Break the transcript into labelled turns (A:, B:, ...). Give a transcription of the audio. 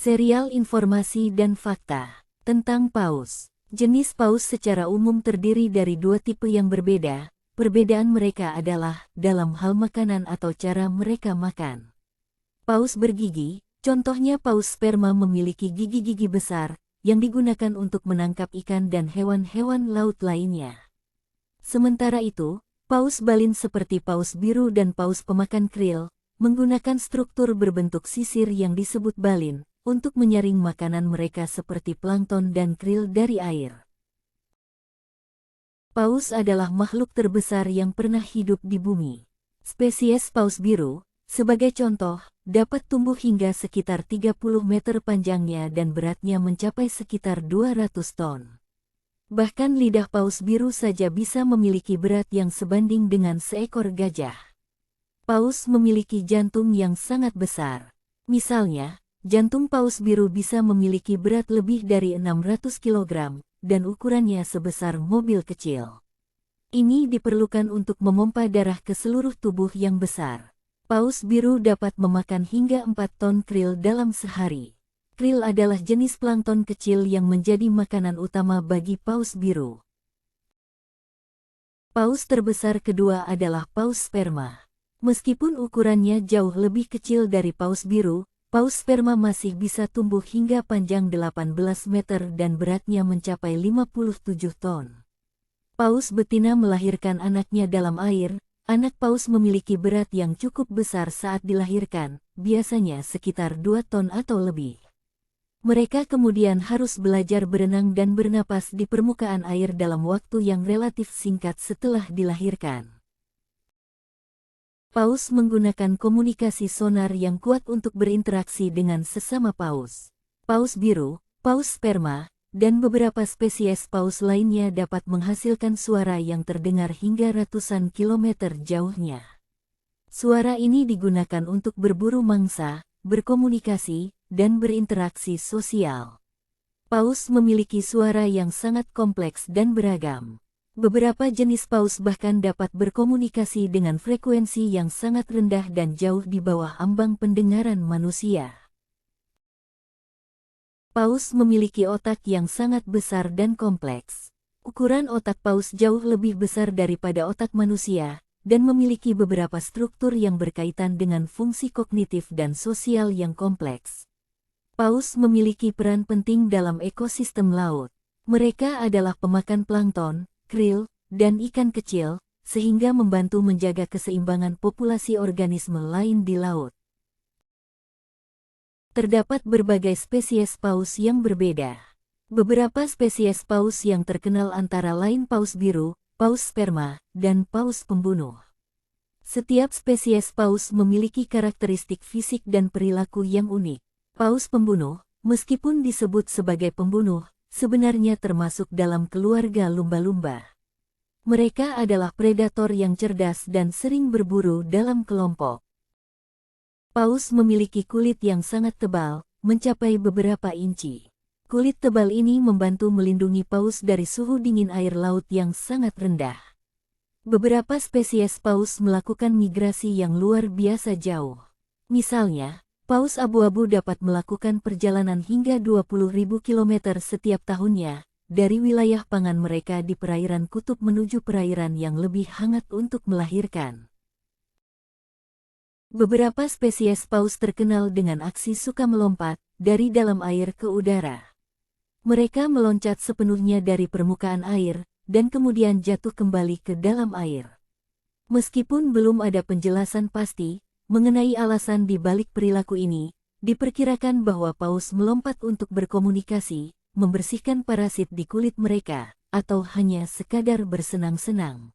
A: Serial informasi dan fakta tentang paus. Jenis paus secara umum terdiri dari dua tipe yang berbeda. Perbedaan mereka adalah dalam hal makanan atau cara mereka makan. Paus bergigi, contohnya paus sperma memiliki gigi-gigi besar yang digunakan untuk menangkap ikan dan hewan-hewan laut lainnya. Sementara itu, paus balin seperti paus biru dan paus pemakan krill menggunakan struktur berbentuk sisir yang disebut balin untuk menyaring makanan mereka seperti plankton dan krill dari air. Paus adalah makhluk terbesar yang pernah hidup di bumi. Spesies paus biru, sebagai contoh, dapat tumbuh hingga sekitar 30 meter panjangnya dan beratnya mencapai sekitar 200 ton. Bahkan lidah paus biru saja bisa memiliki berat yang sebanding dengan seekor gajah. Paus memiliki jantung yang sangat besar. Misalnya, jantung paus biru bisa memiliki berat lebih dari 600 kg dan ukurannya sebesar mobil kecil. Ini diperlukan untuk memompa darah ke seluruh tubuh yang besar. Paus biru dapat memakan hingga 4 ton krill dalam sehari. Krill adalah jenis plankton kecil yang menjadi makanan utama bagi paus biru. Paus terbesar kedua adalah paus sperma. Meskipun ukurannya jauh lebih kecil dari paus biru, paus sperma masih bisa tumbuh hingga panjang 18 meter dan beratnya mencapai 57 ton. Paus betina melahirkan anaknya dalam air. Anak paus memiliki berat yang cukup besar saat dilahirkan, biasanya sekitar 2 ton atau lebih. Mereka kemudian harus belajar berenang dan bernapas di permukaan air dalam waktu yang relatif singkat setelah dilahirkan. Paus menggunakan komunikasi sonar yang kuat untuk berinteraksi dengan sesama paus. Paus biru, paus sperma, dan beberapa spesies paus lainnya dapat menghasilkan suara yang terdengar hingga ratusan kilometer jauhnya. Suara ini digunakan untuk berburu mangsa, berkomunikasi, dan berinteraksi sosial. Paus memiliki suara yang sangat kompleks dan beragam. Beberapa jenis paus bahkan dapat berkomunikasi dengan frekuensi yang sangat rendah dan jauh di bawah ambang pendengaran manusia. Paus memiliki otak yang sangat besar dan kompleks. Ukuran otak paus jauh lebih besar daripada otak manusia, dan memiliki beberapa struktur yang berkaitan dengan fungsi kognitif dan sosial yang kompleks. Paus memiliki peran penting dalam ekosistem laut. Mereka adalah pemakan plankton, krill, dan ikan kecil, sehingga membantu menjaga keseimbangan populasi organisme lain di laut. Terdapat berbagai spesies paus yang berbeda. Beberapa spesies paus yang terkenal antara lain paus biru, paus sperma, dan paus pembunuh. Setiap spesies paus memiliki karakteristik fisik dan perilaku yang unik. Paus pembunuh, meskipun disebut sebagai pembunuh, sebenarnya termasuk dalam keluarga lumba-lumba. Mereka adalah predator yang cerdas dan sering berburu dalam kelompok. Paus memiliki kulit yang sangat tebal, mencapai beberapa inci. Kulit tebal ini membantu melindungi paus dari suhu dingin air laut yang sangat rendah. Beberapa spesies paus melakukan migrasi yang luar biasa jauh. Misalnya, paus abu-abu dapat melakukan perjalanan hingga 20.000 km setiap tahunnya, dari wilayah pangan mereka di perairan kutub menuju perairan yang lebih hangat untuk melahirkan. Beberapa spesies paus terkenal dengan aksi suka melompat dari dalam air ke udara. Mereka meloncat sepenuhnya dari permukaan air, dan kemudian jatuh kembali ke dalam air. Meskipun belum ada penjelasan pasti mengenai alasan di balik perilaku ini, diperkirakan bahwa paus melompat untuk berkomunikasi, membersihkan parasit di kulit mereka, atau hanya sekadar bersenang-senang.